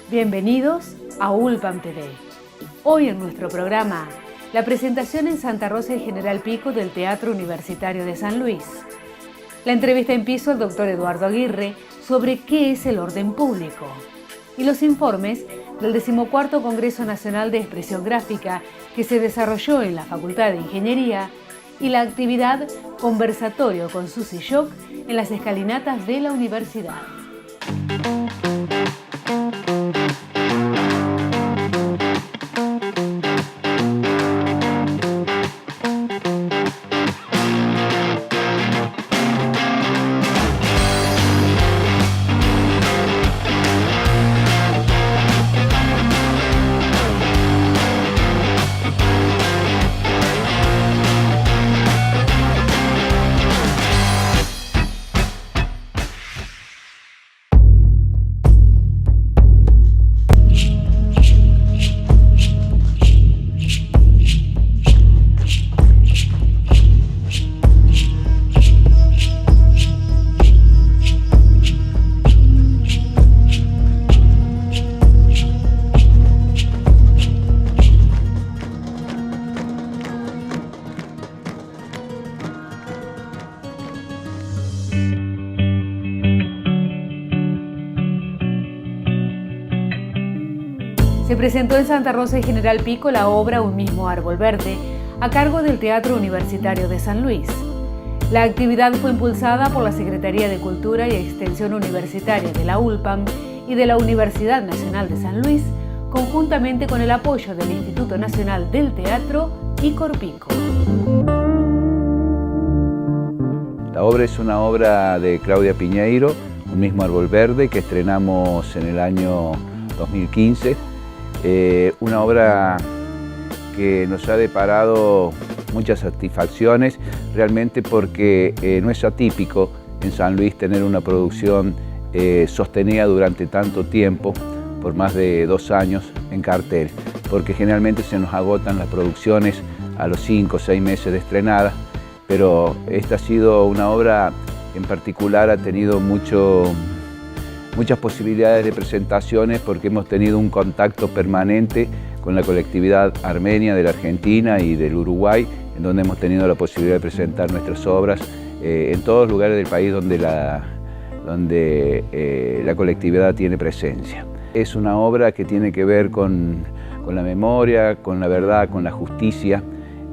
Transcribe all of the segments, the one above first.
Bienvenidos a ULPAM TV. Hoy en nuestro programa, la presentación en Santa Rosa y General Pico del Teatro Universitario de San Luis. La entrevista en piso al doctor Eduardo Aguirre sobre qué es el orden público. Y los informes del 14º Congreso Nacional de Expresión Gráfica que se desarrolló en la Facultad de Ingeniería y la actividad Conversatorio con Susi Shock en las escalinatas de la universidad. Se presentó en Santa Rosa y General Pico la obra Un mismo árbol verde, a cargo del Teatro Universitario de San Luis. La actividad fue impulsada por la Secretaría de Cultura y Extensión Universitaria de la ULPAM y de la Universidad Nacional de San Luis, conjuntamente con el apoyo del Instituto Nacional del Teatro y Corpico. La obra es una obra de Claudia Piñeiro, Un mismo árbol verde, que estrenamos en el año 2015. Una obra que nos ha deparado muchas satisfacciones, realmente porque no es atípico en San Luis tener una producción sostenida durante tanto tiempo, por más de 2 años en cartel, porque generalmente se nos agotan las producciones a los 5 o 6 meses de estrenada, pero esta ha sido una obra en particular, ha tenido muchas posibilidades de presentaciones porque hemos tenido un contacto permanente con la colectividad armenia de la Argentina y del Uruguay, en donde hemos tenido la posibilidad de presentar nuestras obras en todos los lugares del país donde la colectividad tiene presencia. Es una obra que tiene que ver con la memoria, con la verdad, con la justicia.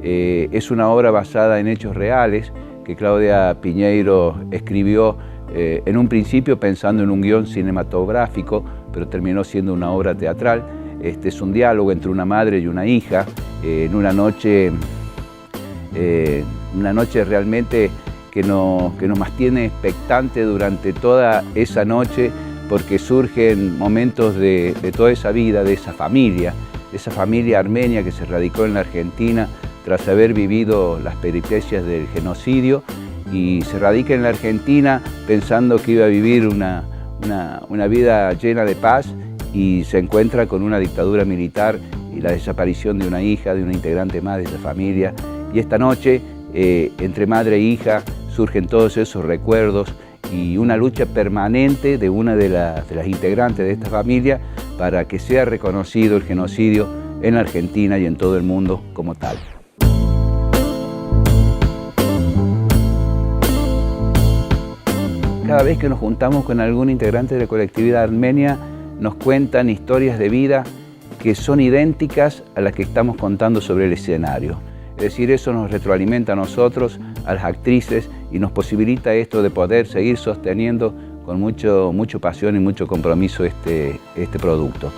Es una obra basada en hechos reales que Claudia Piñeiro escribió en un principio pensando en un guión cinematográfico, pero terminó siendo una obra teatral. Este es un diálogo entre una madre y una hija en una noche realmente que nos mantiene expectante durante toda esa noche, porque surgen momentos de toda esa vida, de esa familia armenia que se radicó en la Argentina tras haber vivido las peripecias del genocidio, y se radica en la Argentina pensando que iba a vivir una vida llena de paz, y se encuentra con una dictadura militar y la desaparición de una hija, de una integrante más de esa familia. Y esta noche, entre madre e hija, surgen todos esos recuerdos y una lucha permanente de una de las integrantes de esta familia para que sea reconocido el genocidio en la Argentina y en todo el mundo como tal. Cada vez que nos juntamos con algún integrante de la colectividad armenia, nos cuentan historias de vida que son idénticas a las que estamos contando sobre el escenario. Es decir, eso nos retroalimenta a nosotros, a las actrices, y nos posibilita esto de poder seguir sosteniendo con mucha pasión y mucho compromiso este producto.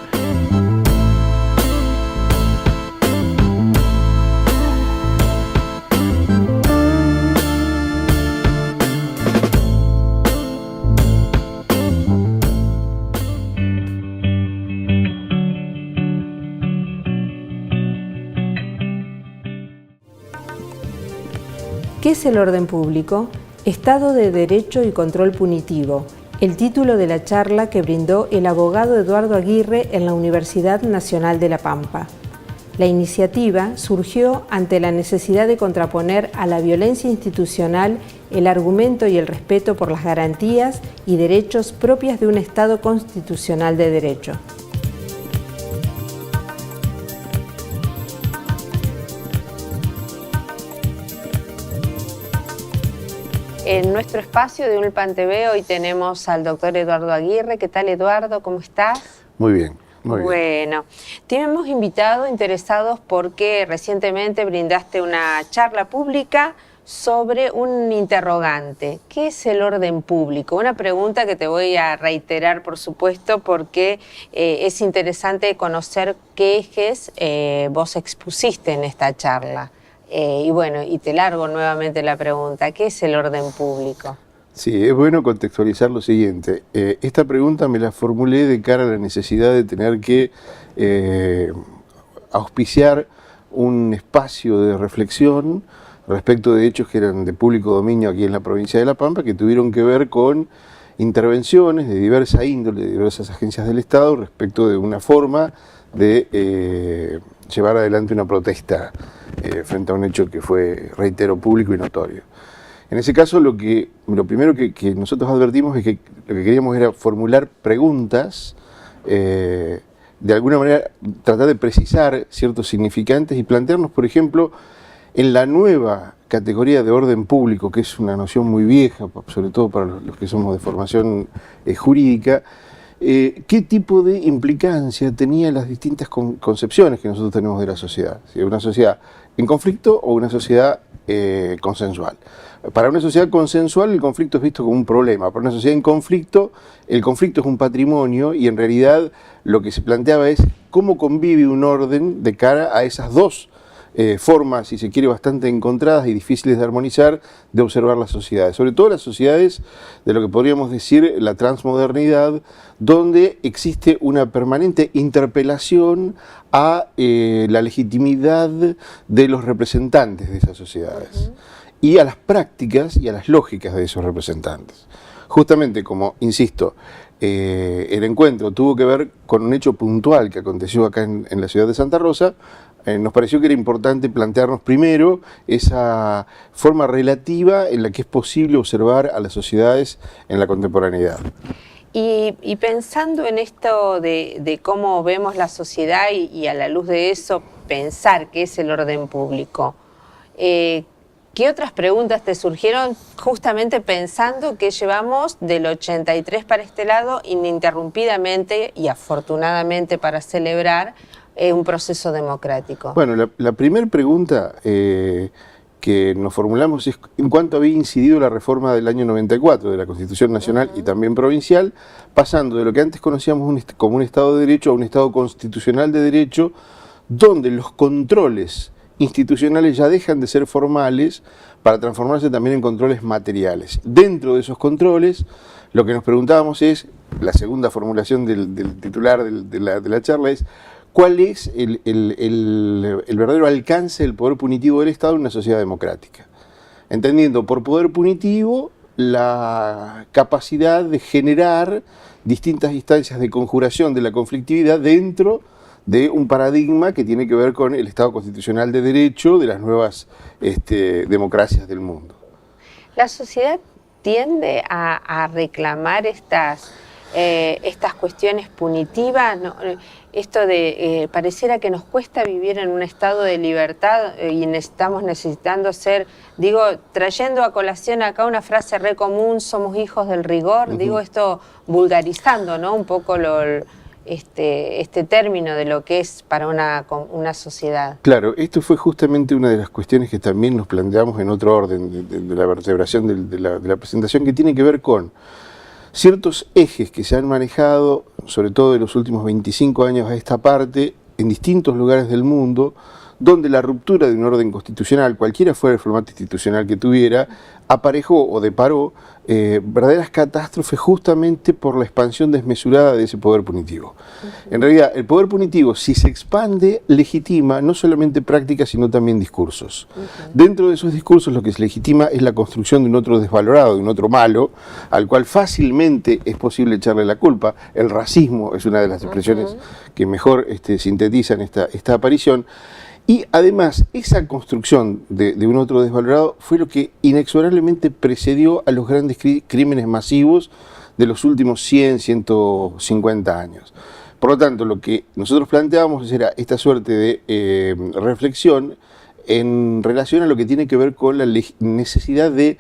¿Qué es el orden público? Estado de Derecho y Control Punitivo. El título de la charla que brindó el abogado Eduardo Aguirre en la Universidad Nacional de La Pampa. La iniciativa surgió ante la necesidad de contraponer a la violencia institucional el argumento y el respeto por las garantías y derechos propias de un Estado constitucional de derecho. En nuestro espacio de Ulpan TV hoy tenemos al doctor Eduardo Aguirre. ¿Qué tal, Eduardo? ¿Cómo estás? Muy bien. Muy bien. Bueno, te hemos invitado interesados porque recientemente brindaste una charla pública sobre un interrogante. ¿Qué es el orden público? Una pregunta que te voy a reiterar, por supuesto, porque es interesante conocer qué ejes vos expusiste en esta charla. Y bueno, y te largo nuevamente la pregunta, ¿qué es el orden público? Sí, es bueno contextualizar lo siguiente. Esta pregunta me la formulé de cara a la necesidad de tener que auspiciar un espacio de reflexión respecto de hechos que eran de público dominio aquí en la provincia de La Pampa, que tuvieron que ver con intervenciones de diversa índole, de diversas agencias del Estado respecto de una forma de llevar adelante una protesta frente a un hecho que fue, reitero, público y notorio. En ese caso, lo primero que nosotros advertimos es que lo que queríamos era formular preguntas, de alguna manera tratar de precisar ciertos significantes y plantearnos, por ejemplo, en la nueva categoría de orden público, que es una noción muy vieja, sobre todo para los que somos de formación jurídica, qué tipo de implicancia tenían las distintas concepciones que nosotros tenemos de la sociedad. ¿Sí? ¿Una sociedad en conflicto o una sociedad consensual? Para una sociedad consensual el conflicto es visto como un problema. Para una sociedad en conflicto, el conflicto es un patrimonio y en realidad lo que se planteaba es cómo convive un orden de cara a esas dos formas, si se quiere, bastante encontradas y difíciles de armonizar, de observar las sociedades. Sobre todo las sociedades de lo que podríamos decir la transmodernidad, donde existe una permanente interpelación a la legitimidad de los representantes de esas sociedades y a las prácticas y a las lógicas de esos representantes. Justamente como, insisto, el encuentro tuvo que ver con un hecho puntual que aconteció acá en la ciudad de Santa Rosa. Nos pareció que era importante plantearnos primero esa forma relativa en la que es posible observar a las sociedades en la contemporaneidad. Y pensando en esto de cómo vemos la sociedad y a la luz de eso pensar qué es el orden público, ¿qué otras preguntas te surgieron justamente pensando que llevamos del 83 para este lado ininterrumpidamente y afortunadamente para celebrar un proceso democrático? Bueno, la primera pregunta que nos formulamos es en cuánto había incidido la reforma del año 94 de la Constitución Nacional y también provincial, pasando de lo que antes conocíamos como un Estado de Derecho a un Estado constitucional de derecho, donde los controles institucionales ya dejan de ser formales para transformarse también en controles materiales. Dentro de esos controles, lo que nos preguntábamos es, la segunda formulación del titular de la charla es, ¿cuál es el verdadero alcance del poder punitivo del Estado en una sociedad democrática? Entendiendo por poder punitivo la capacidad de generar distintas instancias de conjuración de la conflictividad dentro de un paradigma que tiene que ver con el Estado constitucional de derecho de las nuevas democracias del mundo. ¿La sociedad tiende a reclamar estas cuestiones punitivas? ¿No? Esto de pareciera que nos cuesta vivir en un estado de libertad y estamos necesitando ser, digo, trayendo a colación acá una frase re común, somos hijos del rigor, digo esto vulgarizando, ¿no? Un poco este término de lo que es para una sociedad. Claro, esto fue justamente una de las cuestiones que también nos planteamos en otro orden de la vertebración de la presentación, que tiene que ver con ciertos ejes que se han manejado, sobre todo en los últimos 25 años a esta parte, en distintos lugares del mundo, donde la ruptura de un orden constitucional, cualquiera fuera el formato institucional que tuviera, aparejó o deparó verdaderas catástrofes justamente por la expansión desmesurada de ese poder punitivo. En realidad, el poder punitivo, si se expande, legitima no solamente prácticas, sino también discursos. Dentro de esos discursos lo que se legitima es la construcción de un otro desvalorado, de un otro malo, al cual fácilmente es posible echarle la culpa. El racismo es una de las expresiones que mejor sintetizan esta aparición. Y además, esa construcción de un otro desvalorado fue lo que inexorablemente precedió a los grandes crímenes masivos de los últimos 100, 150 años. Por lo tanto, lo que nosotros planteábamos era esta suerte de reflexión en relación a lo que tiene que ver con la necesidad de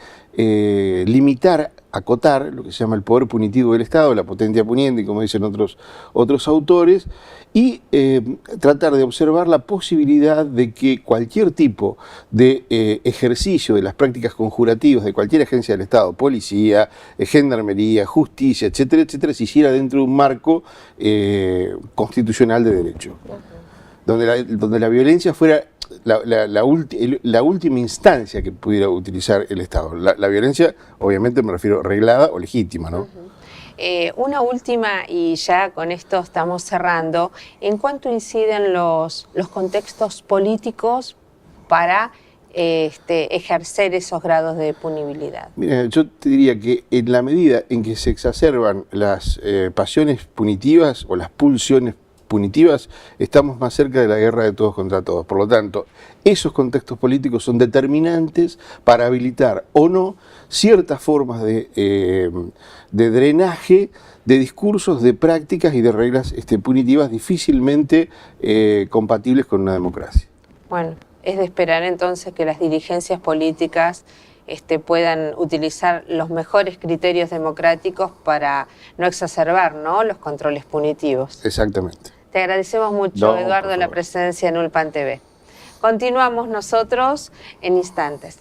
limitar, acotar lo que se llama el poder punitivo del Estado, la potentia puniente, como dicen otros autores, y tratar de observar la posibilidad de que cualquier tipo de ejercicio de las prácticas conjurativas de cualquier agencia del Estado, policía, gendarmería, justicia, etcétera, etcétera, se hiciera dentro de un marco constitucional de derecho, donde la violencia fuera la última instancia que pudiera utilizar el Estado. La violencia, obviamente me refiero reglada o legítima, ¿no? Una última, y ya con esto estamos cerrando, ¿en cuánto inciden los contextos políticos para ejercer esos grados de punibilidad? Mira, yo te diría que en la medida en que se exacerban las pasiones punitivas o las pulsiones punitivas, estamos más cerca de la guerra de todos contra todos. Por lo tanto, esos contextos políticos son determinantes para habilitar o no ciertas formas de drenaje de discursos, de prácticas y de reglas punitivas difícilmente compatibles con una democracia. Bueno, es de esperar entonces que las dirigencias políticas puedan utilizar los mejores criterios democráticos para no exacerbar, ¿no?, los controles punitivos. Exactamente. Te agradecemos mucho, Eduardo, la presencia en Ulpan TV. Continuamos nosotros en instantes.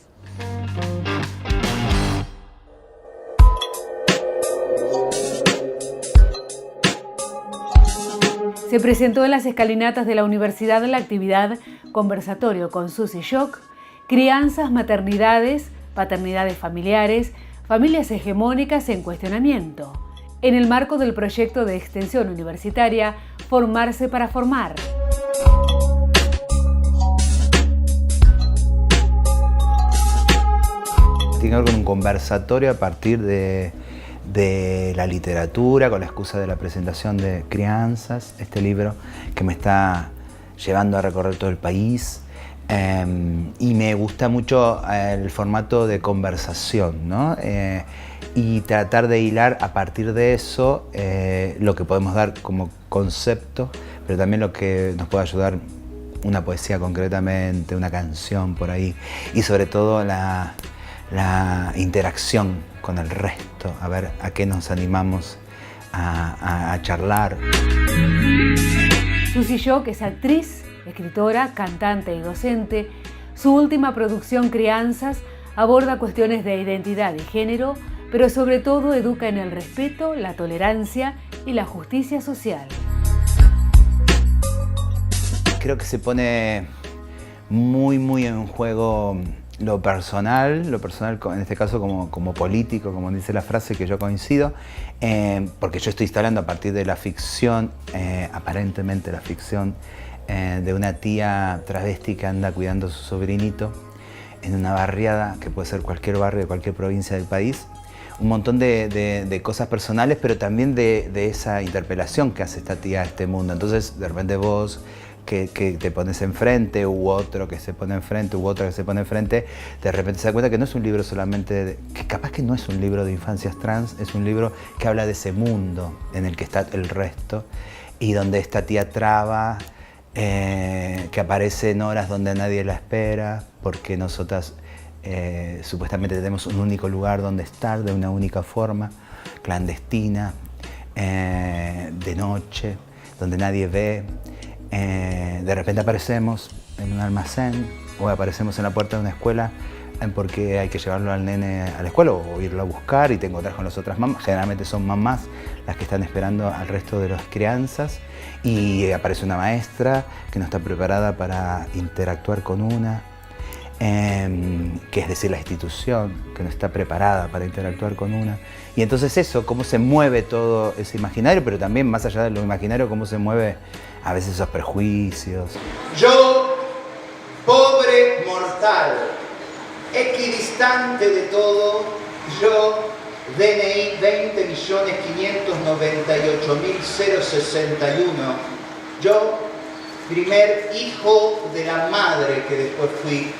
Se presentó en las escalinatas de la universidad la actividad Conversatorio con Susi Shock, Crianzas, Maternidades, Paternidades Familiares, Familias Hegemónicas en Cuestionamiento, en el marco del proyecto de extensión universitaria Formarse para Formar. Tiene que ver con un conversatorio a partir de la literatura, con la excusa de la presentación de Crianzas, este libro que me está llevando a recorrer todo el país. Y me gusta mucho el formato de conversación, ¿no? Y tratar de hilar a partir de eso lo que podemos dar como concepto, pero también lo que nos puede ayudar una poesía concretamente, una canción por ahí, y sobre todo la interacción con el resto, a ver a qué nos animamos a charlar. Susi Shock es actriz, escritora, cantante y docente. Su última producción, Crianzas, aborda cuestiones de identidad y género, pero sobre todo educa en el respeto, la tolerancia y la justicia social. Creo que se pone muy en juego lo personal en este caso como político, como dice la frase, que yo coincido, porque yo estoy hablando a partir de la ficción, aparentemente la ficción, de una tía travesti que anda cuidando a su sobrinito en una barriada, que puede ser cualquier barrio de cualquier provincia del país. Un montón de cosas personales, pero también de esa interpelación que hace esta tía a este mundo. Entonces, de repente vos que te pones enfrente, u otro que se pone enfrente, u otra que se pone enfrente, de repente se da cuenta que no es un libro solamente, que capaz que no es un libro de infancias trans, es un libro que habla de ese mundo en el que está el resto, y donde esta tía traba, que aparece en horas donde nadie la espera, porque nosotras supuestamente tenemos un único lugar donde estar, de una única forma, clandestina, de noche, donde nadie ve. De repente aparecemos en un almacén o aparecemos en la puerta de una escuela porque hay que llevarlo al nene a la escuela o irlo a buscar, y te encontrás con las otras mamás. Generalmente son mamás las que están esperando al resto de las crianzas, y aparece una maestra que no está preparada para interactuar con una, que es decir, la institución que no está preparada para interactuar con una. Y entonces eso, cómo se mueve todo ese imaginario, pero también más allá de lo imaginario, cómo se mueve a veces esos prejuicios. Yo, pobre mortal, equidistante de todo, yo, DNI 20.598.061, yo, primer hijo de la madre que después fui,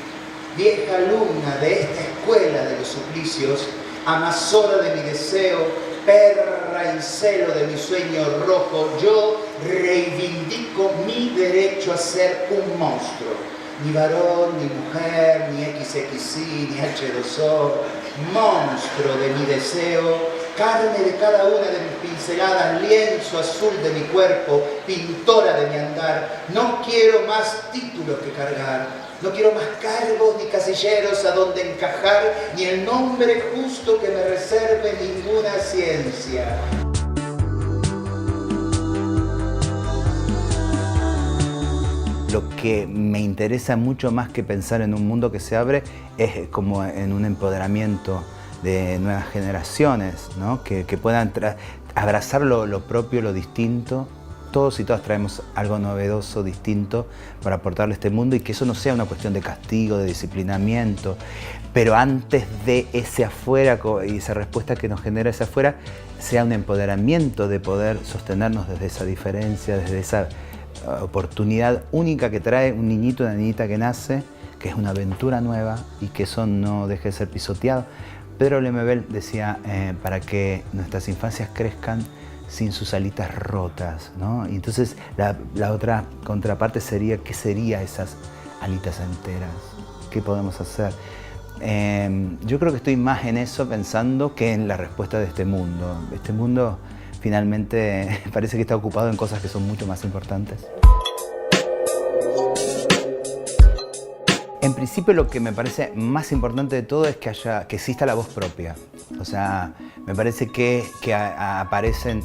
vieja alumna de esta escuela de los suplicios, amazona de mi deseo, perra en celo de mi sueño rojo, yo reivindico mi derecho a ser un monstruo. Ni varón, ni mujer, ni XXI, ni H2O, monstruo de mi deseo, carne de cada una de mis pinceladas, lienzo azul de mi cuerpo, pintora de mi andar. No quiero más títulos que cargar, no quiero más cargos ni casilleros a donde encajar, ni el nombre justo que me reserve ninguna ciencia. Lo que me interesa mucho más que pensar en un mundo que se abre es como en un empoderamiento de nuevas generaciones, ¿no? que puedan abrazar lo propio, lo distinto. Todos y todas traemos algo novedoso, distinto para aportarle a este mundo y que eso no sea una cuestión de castigo, de disciplinamiento, pero antes de ese afuera y esa respuesta que nos genera ese afuera, sea un empoderamiento de poder sostenernos desde esa diferencia, desde esa oportunidad única que trae un niñito, una niñita que nace, que es una aventura nueva y que eso no deje de ser pisoteado. Pedro Lemebel decía, para que nuestras infancias crezcan sin sus alitas rotas, ¿no? Y entonces la otra contraparte sería, ¿qué serían esas alitas enteras? ¿Qué podemos hacer? Yo creo que estoy más en eso pensando que en la respuesta de este mundo. Este mundo finalmente parece que está ocupado en cosas que son mucho más importantes. En principio lo que me parece más importante de todo es que exista la voz propia. O sea, me parece que aparecen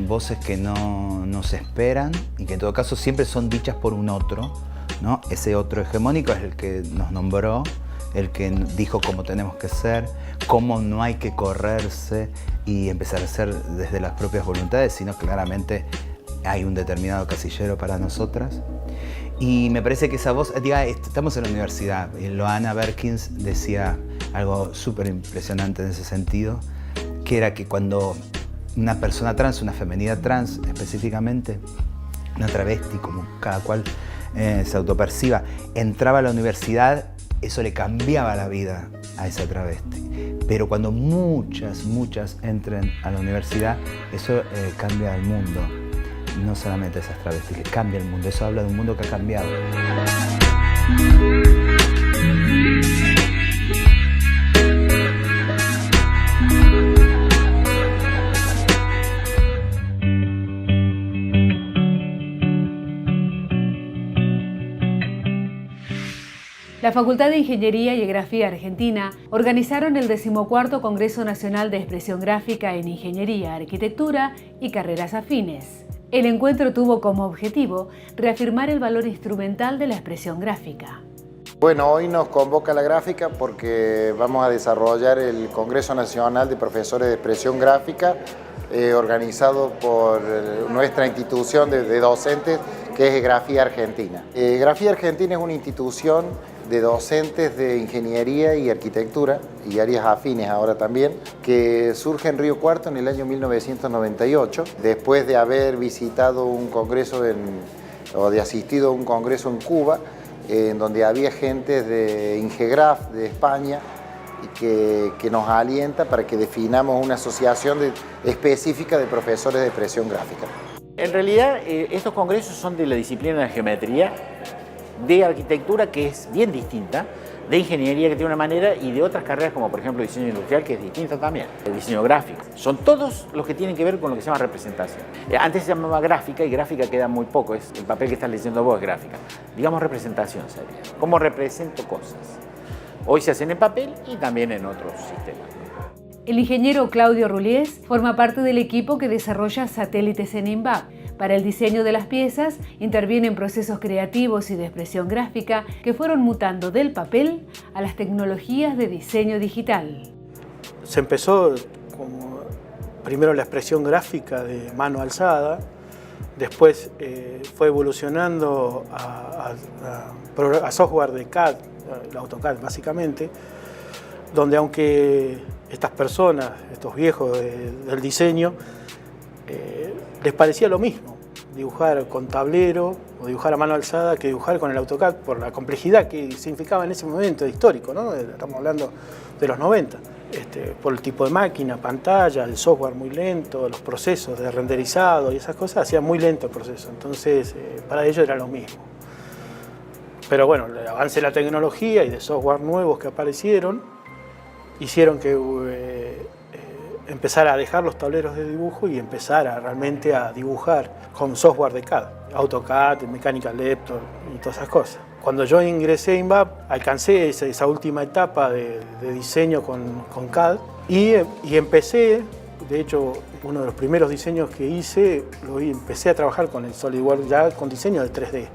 voces que no se esperan y que en todo caso siempre son dichas por un otro, ¿no? Ese otro hegemónico es el que nos nombró, el que dijo cómo tenemos que ser, cómo no hay que correrse y empezar a ser desde las propias voluntades, sino claramente hay un determinado casillero para nosotras. Y me parece que esa voz, estamos en la universidad, y Loana Berkins decía algo súper impresionante en ese sentido, que era que cuando una persona trans, una femenidad trans específicamente, una travesti, como cada cual se autoperciba, entraba a la universidad, eso le cambiaba la vida a esa travesti. Pero cuando muchas entren a la universidad, eso cambia el mundo. No solamente esas travestis, que cambia el mundo. Eso habla de un mundo que ha cambiado. La Facultad de Ingeniería y Grafía Argentina organizaron el 14º Congreso Nacional de Expresión Gráfica en Ingeniería, Arquitectura y Carreras Afines. El encuentro tuvo como objetivo reafirmar el valor instrumental de la expresión gráfica. Bueno, hoy nos convoca la gráfica porque vamos a desarrollar el Congreso Nacional de Profesores de Expresión Gráfica organizado por nuestra institución de docentes que es Grafía Argentina. Grafía Argentina es una institución de docentes de ingeniería y arquitectura y áreas afines ahora también, que surge en Río Cuarto en el año 1998, después de haber visitado un congreso o de asistido a un congreso en Cuba, en donde había gente de Ingegraf de España y que nos alienta para que definamos una asociación específica de profesores de expresión gráfica. En realidad, estos congresos son de la disciplina de geometría, de arquitectura, que es bien distinta, de ingeniería, que tiene una manera, y de otras carreras como por ejemplo diseño industrial, que es distinta también, el diseño gráfico. Son todos los que tienen que ver con lo que se llama representación. Antes se llamaba gráfica y gráfica queda muy poco, es el papel que estás leyendo vos es gráfica. Digamos representación sería, cómo represento cosas. Hoy se hacen en papel y también en otros sistemas. El ingeniero Claudio Rulies forma parte del equipo que desarrolla satélites en INVAP. Para el diseño de las piezas intervienen procesos creativos y de expresión gráfica que fueron mutando del papel a las tecnologías de diseño digital. Se empezó como primero la expresión gráfica de mano alzada, después fue evolucionando a software de CAD, el AutoCAD básicamente, donde aunque estas personas, estos viejos del diseño, les parecía lo mismo dibujar con tablero o dibujar a mano alzada que dibujar con el AutoCAD por la complejidad que significaba en ese momento histórico, ¿no? Estamos hablando de los 90. Por el tipo de máquina, pantalla, el software muy lento, los procesos de renderizado y esas cosas, hacían muy lento el proceso. Entonces, para ellos era lo mismo. Pero bueno, el avance de la tecnología y de software nuevos que aparecieron hicieron que empezar a dejar los tableros de dibujo y empezar realmente a dibujar con software de CAD, AutoCAD, Mechanical Lector y todas esas cosas. Cuando yo ingresé a INVAP, alcancé esa última etapa de diseño con CAD y empecé, de hecho, uno de los primeros diseños que hice, empecé a trabajar con el SolidWorks ya con diseño de 3D.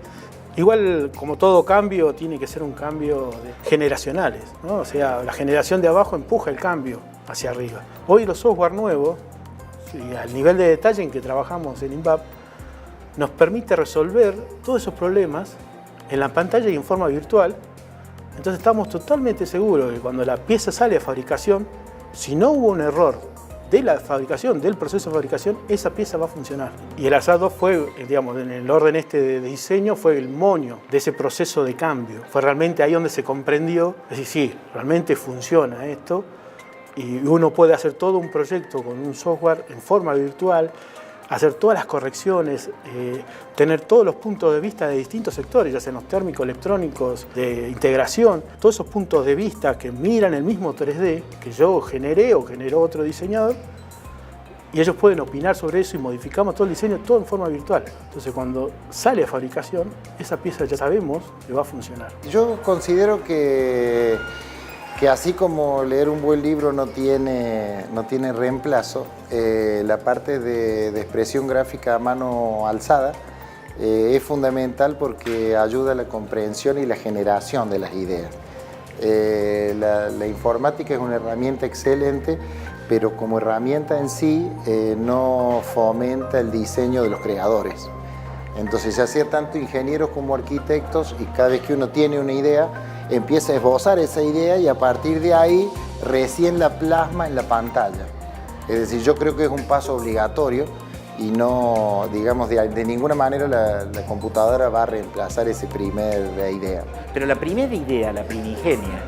Igual, como todo cambio, tiene que ser un cambio generacionales, ¿no? O sea, la generación de abajo empuja el cambio hacia arriba. Hoy los software nuevos, y al nivel de detalle en que trabajamos en INVAP, nos permite resolver todos esos problemas en la pantalla y en forma virtual. Entonces estamos totalmente seguros que cuando la pieza sale a fabricación, si no hubo un error de la fabricación, del proceso de fabricación, esa pieza va a funcionar. Y el ARSAT 2 fue, digamos, en el orden de diseño, fue el moño de ese proceso de cambio. Fue realmente ahí donde se comprendió, es decir, sí, realmente funciona esto, y uno puede hacer todo un proyecto con un software en forma virtual, hacer todas las correcciones, tener todos los puntos de vista de distintos sectores, ya sean los térmicos, electrónicos, de integración, todos esos puntos de vista que miran el mismo 3D que yo generé o generó otro diseñador, y ellos pueden opinar sobre eso y modificamos todo el diseño, todo en forma virtual. Entonces cuando sale a fabricación, esa pieza ya sabemos que va a funcionar. Yo considero que así como leer un buen libro no tiene reemplazo, la parte de expresión gráfica a mano alzada es fundamental porque ayuda a la comprensión y la generación de las ideas. La informática es una herramienta excelente, pero como herramienta en sí no fomenta el diseño de los creadores. Entonces se hacía tanto ingenieros como arquitectos y cada vez que uno tiene una idea, empieza a esbozar esa idea y a partir de ahí recién la plasma en la pantalla. Es decir, yo creo que es un paso obligatorio y no, digamos, de ninguna manera la computadora va a reemplazar esa primera idea. Pero la primera idea, la primigenia,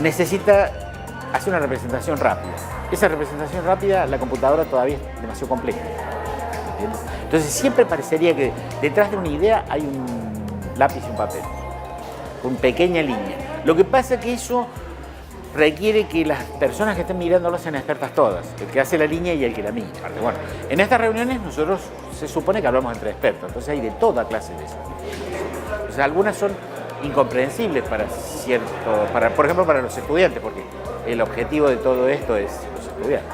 necesita hacer una representación rápida. Esa representación rápida, la computadora todavía es demasiado compleja. ¿Entiendes? Entonces siempre parecería que detrás de una idea hay un lápiz y un papel, con pequeña línea. Lo que pasa es que eso requiere que las personas que estén mirándolo sean expertas todas, el que hace la línea y el que la mira. Bueno, en estas reuniones nosotros se supone que hablamos entre expertos, entonces hay de toda clase de esas. O sea, algunas son incomprensibles por ejemplo, para los estudiantes, porque el objetivo de todo esto es los estudiantes.